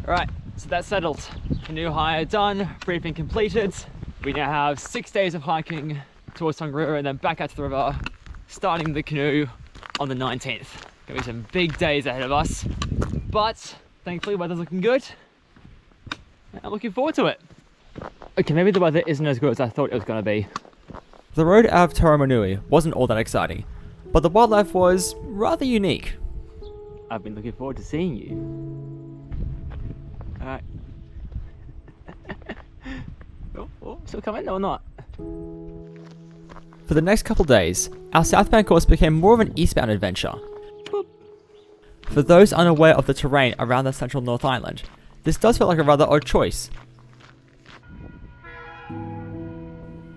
Alright, so that's settled. Canoe hire done, briefing completed. We now have 6 days of hiking towards Tongariro and then back out to the river, starting the canoe on the 19th. Gonna be some big days ahead of us, but thankfully weather's looking good. I'm looking forward to it. Okay, maybe the weather isn't as good as I thought it was gonna be. The road out of Te Araroa wasn't all that exciting, but the wildlife was rather unique. I've been looking forward to seeing you. Alright. Still coming or not? For the next couple days, our southbound course became more of an eastbound adventure. Boop. For those unaware of the terrain around the central North Island, this does feel like a rather odd choice.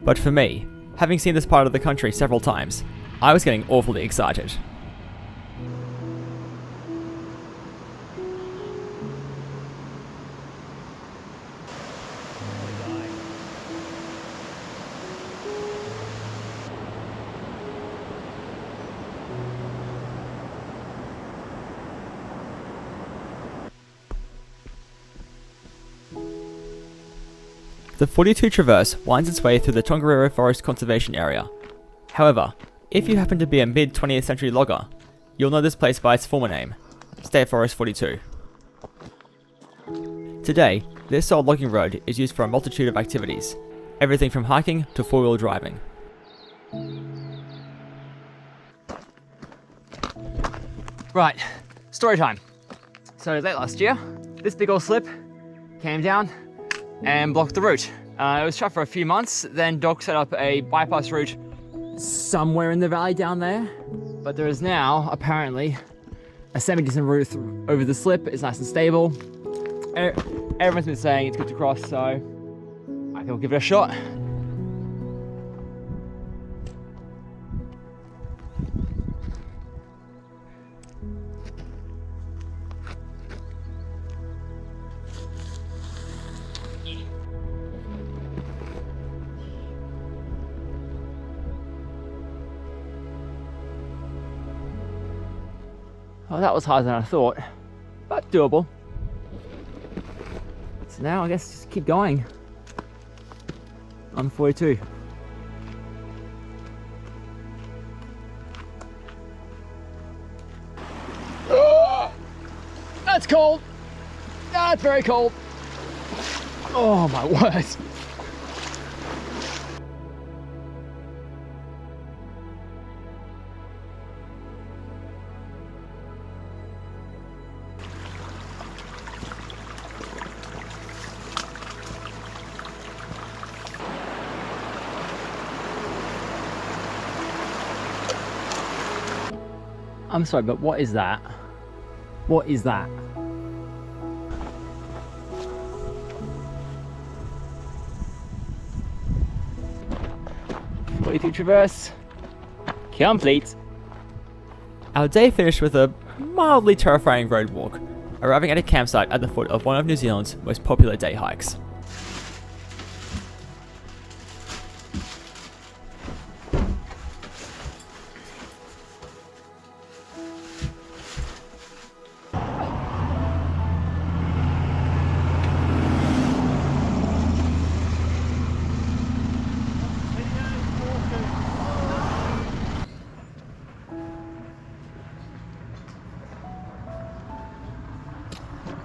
But for me, having seen this part of the country several times, I was getting awfully excited. The 42 Traverse winds its way through the Tongariro Forest Conservation Area. However, if you happen to be a mid-20th century logger, you'll know this place by its former name, State Forest 42. Today, this old logging road is used for a multitude of activities, everything from hiking to four-wheel driving. Right, story time. So late last year, this big old slip came down and blocked the route. It was shut for a few months, then Doc set up a bypass route somewhere in the valley down there. But there is now, apparently, a semi-decent route over the slip. It's nice and stable. Everyone's been saying it's good to cross, so I think we'll give it a shot. Well, that was harder than I thought, but doable. So now I guess just keep going on 42. Oh, that's cold. That's very cold. Oh my word. I'm sorry, but what is that? What is that? Way traverse complete. Our day finished with a mildly terrifying road walk, arriving at a campsite at the foot of one of New Zealand's most popular day hikes.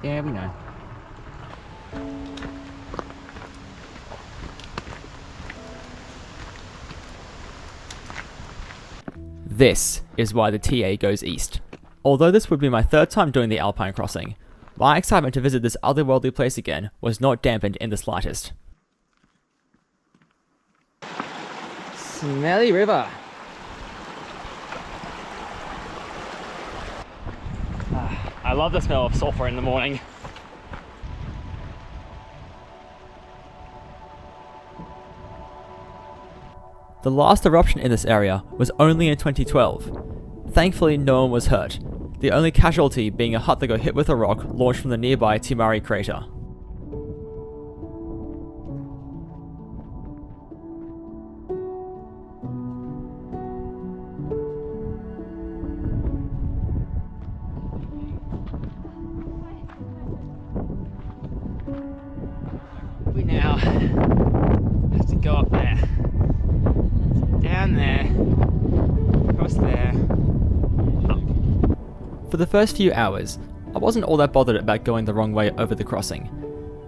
Yeah, we know. This is why the TA goes east. Although this would be my third time doing the Alpine crossing, my excitement to visit this otherworldly place again was not dampened in the slightest. Smelly river. I love the smell of sulphur in the morning. The last eruption in this area was only in 2012. Thankfully, no one was hurt, the only casualty being a hut that got hit with a rock launched from the nearby Timari crater. Have to go up there, down there, across there, up. For the first few hours, I wasn't all that bothered about going the wrong way over the crossing.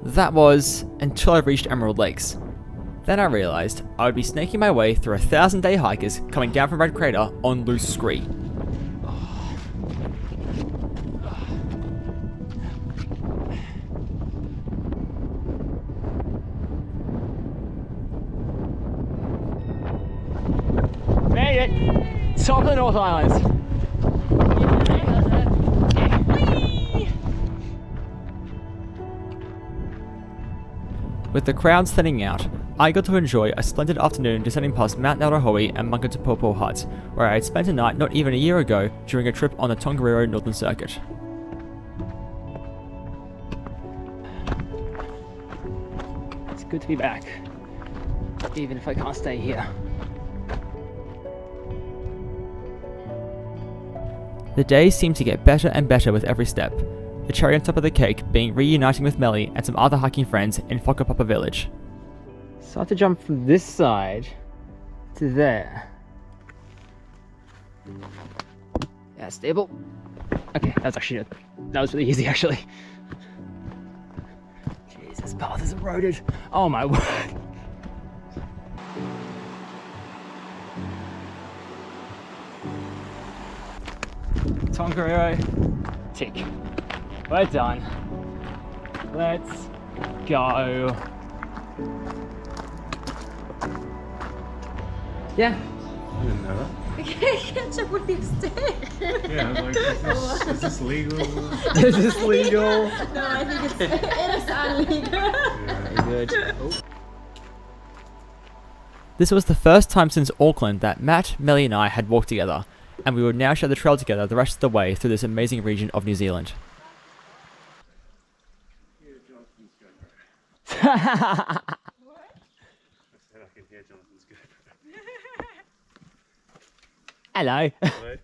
That was until I reached Emerald Lakes. Then I realised I would be snaking my way through 1,000-day hikers coming down from Red Crater on loose scree. Made it! Top of the North Islands! With the crowds thinning out, I got to enjoy a splendid afternoon descending past Mount Araroa and Manawatū-Whanganui Hut, where I had spent a night not even a year ago during a trip on the Tongariro Northern Circuit. It's good to be back, even if I can't stay here. The days seemed to get better and better with every step, the cherry on top of the cake being reuniting with Melly and some other hiking friends in Whakapapa village. So I have to jump from this side to there. Yeah, stable. Okay, that was really easy actually. Jeez, this path is eroded. Oh my word. Tongariro, tick. We're done. Let's go. Yeah. I didn't know that. Catch up with your stick. Yeah, I was like, is this legal? Is this legal? No, I think it is unlegal. Yeah. Good. Oh. This was the first time since Auckland that Matt, Melly and I had walked together, and we would now share the trail together the rest of the way through this amazing region of New Zealand. What? I said I can hear Jonathan's GoPro. Hello. What?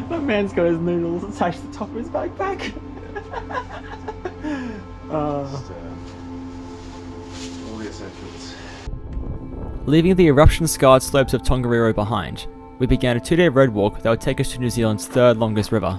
My man's got his noodles attached to the top of his backpack. Just, all the essentials. Leaving the eruption-scarred slopes of Tongariro behind, we began a 2-day road walk that would take us to New Zealand's third longest river.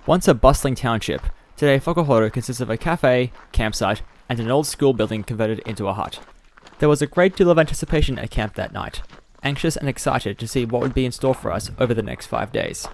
Once a bustling township, today Whakahoro consists of a cafe, campsite, and an old school building converted into a hut. There was a great deal of anticipation at camp that night, anxious and excited to see what would be in store for us over the next 5 days.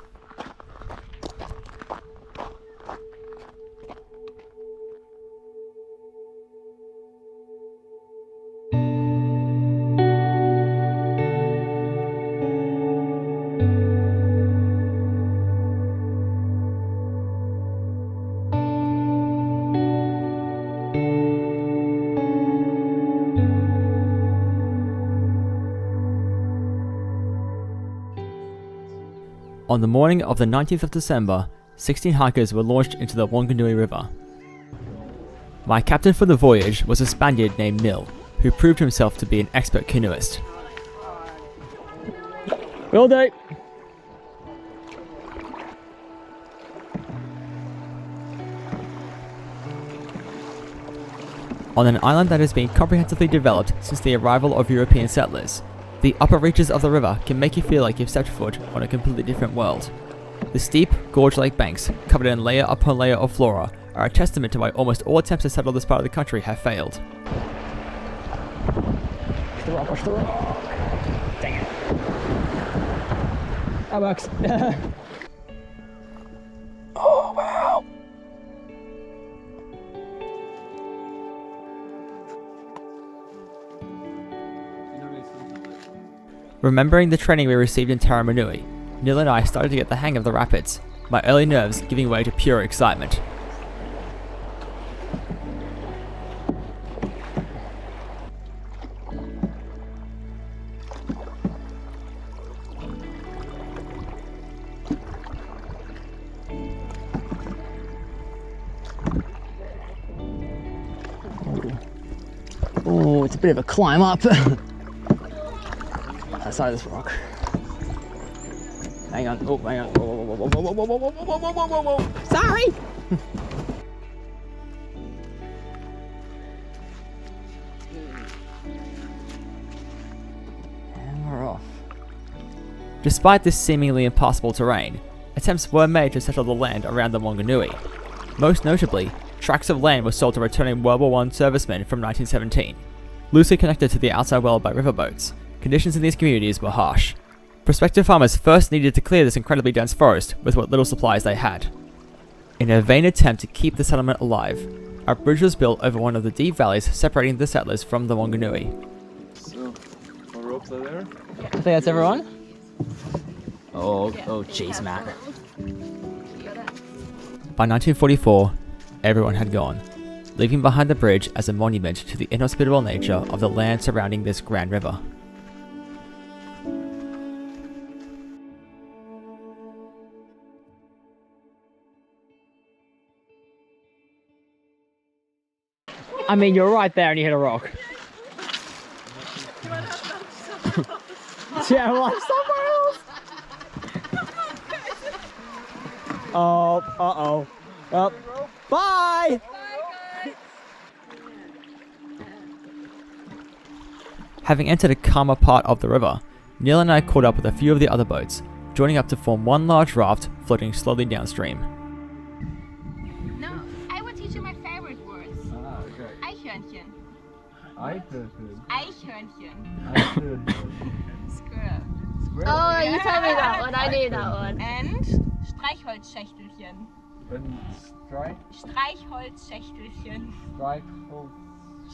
On the morning of the 19th of December, 16 hikers were launched into the Whanganui River. My captain for the voyage was a Spaniard named Nil, who proved himself to be an expert canoeist. Will do! On an island that has been comprehensively developed since the arrival of European settlers, the upper reaches of the river can make you feel like you've stepped foot on a completely different world. The steep, gorge-like banks, covered in layer upon layer of flora, are a testament to why almost all attempts to settle this part of the country have failed. Push the rock, push the rock! Dang it. That works. Oh, wow! Remembering the training we received in Te Araroa, Neil and I started to get the hang of the rapids, my early nerves giving way to pure excitement. Oh, it's a bit of a climb up. Side of this rock. Hang on. Oh, hang on. Whoa. Sorry! And we're off. Despite this seemingly impossible terrain, attempts were made to settle the land around the Whanganui. Most notably, tracts of land were sold to returning World War I servicemen from 1917. Loosely connected to the outside world by riverboats, conditions in these communities were harsh. Prospective farmers first needed to clear this incredibly dense forest with what little supplies they had. In a vain attempt to keep the settlement alive, a bridge was built over one of the deep valleys separating the settlers from the Whanganui. So, our ropes are there? I think that's everyone. Oh jeez, Matt. By 1944, everyone had gone, leaving behind the bridge as a monument to the inhospitable nature of the land surrounding this grand river. I mean, you're right there and you hit a rock. Yeah, well, somewhere else. Oh, uh-oh. Well, bye! Having entered a calmer part of the river, Neil and I caught up with a few of the other boats, joining up to form one large raft floating slowly downstream. No, I will teach you my favorite words. Ah, okay. Eichhörnchen. Eichhörnchen. Eichhörnchen. Eichhörnchen. Squirrel. Oh, you told me that one. I knew that one. And Streichholzschächtelchen. And Streichholzschächtelchen.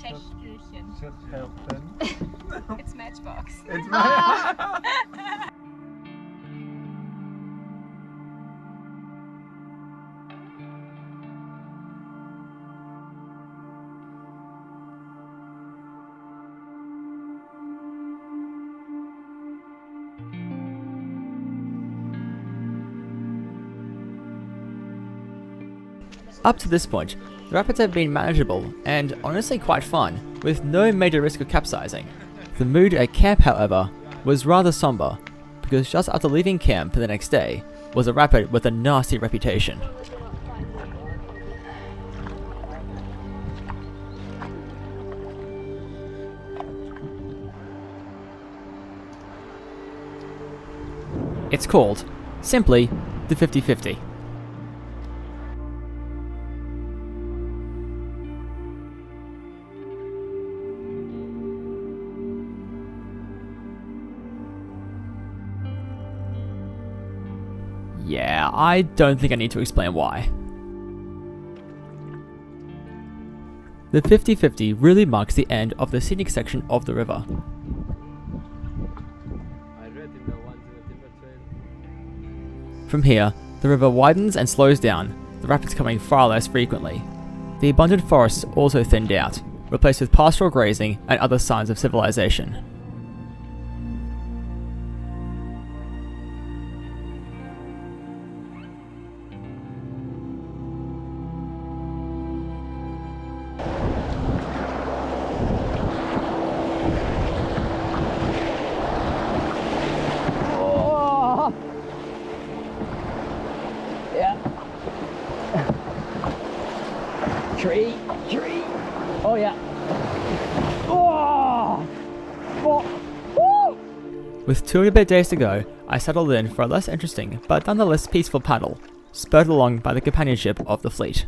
Schächtelchen. Schächtelchen. It's Matchbox. It's Up to this point, the rapids have been manageable and honestly quite fun, with no major risk of capsizing. The mood at camp, however, was rather somber, because just after leaving camp the next day was a rapid with a nasty reputation. It's called, simply, the 50-50. Yeah, I don't think I need to explain why. The 50-50 really marks the end of the scenic section of the river. I read in the ones in the timber trail. From here, the river widens and slows down, the rapids coming far less frequently. The abundant forests also thinned out, replaced with pastoral grazing and other signs of civilization. Tree. Oh yeah. Oh! Woo! With 2 and a bit days to go, I settled in for a less interesting but nonetheless peaceful paddle, spurred along by the companionship of the fleet.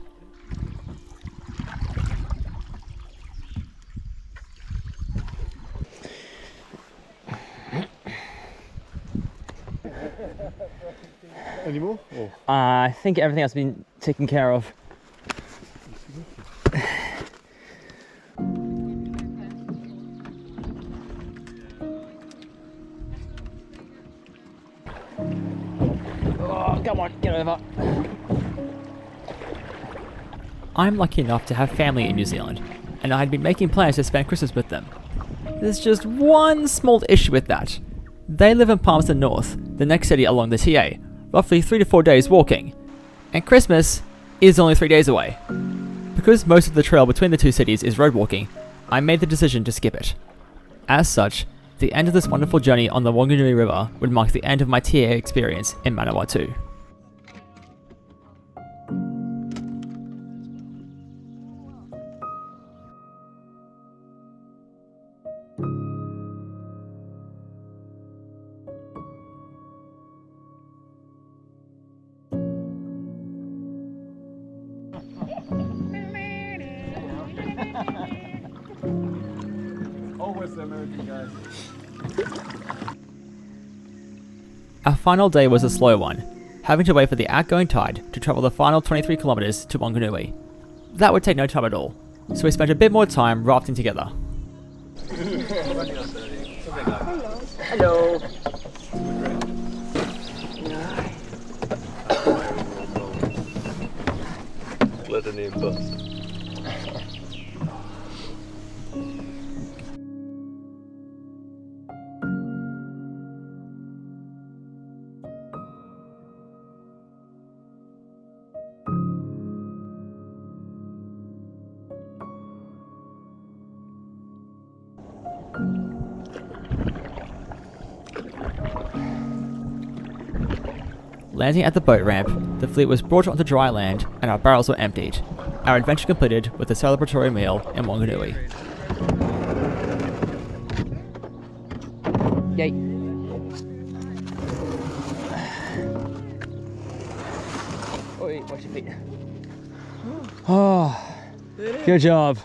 Any more? Oh. I think everything has been taken care of. Oh, come on, get over. I'm lucky enough to have family in New Zealand, and I had been making plans to spend Christmas with them. There's just one small issue with that. They live in Palmerston North, the next city along the TA, roughly 3 to 4 days walking, and Christmas is only 3 days away. Because most of the trail between the two cities is road walking, I made the decision to skip it. As such, the end of this wonderful journey on the Whanganui River would mark the end of my TA experience in Manawatū. Always the American guys. Our final day was a slow one, having to wait for the outgoing tide to travel the final 23 kilometers to Whanganui. That would take no time at all, so we spent a bit more time rafting together. Hello. Let the name bust. Landing at the boat ramp, the fleet was brought onto dry land and our barrels were emptied. Our adventure completed with a celebratory meal in Whanganui. Yay! Oi, watch your feet. Oh, good job.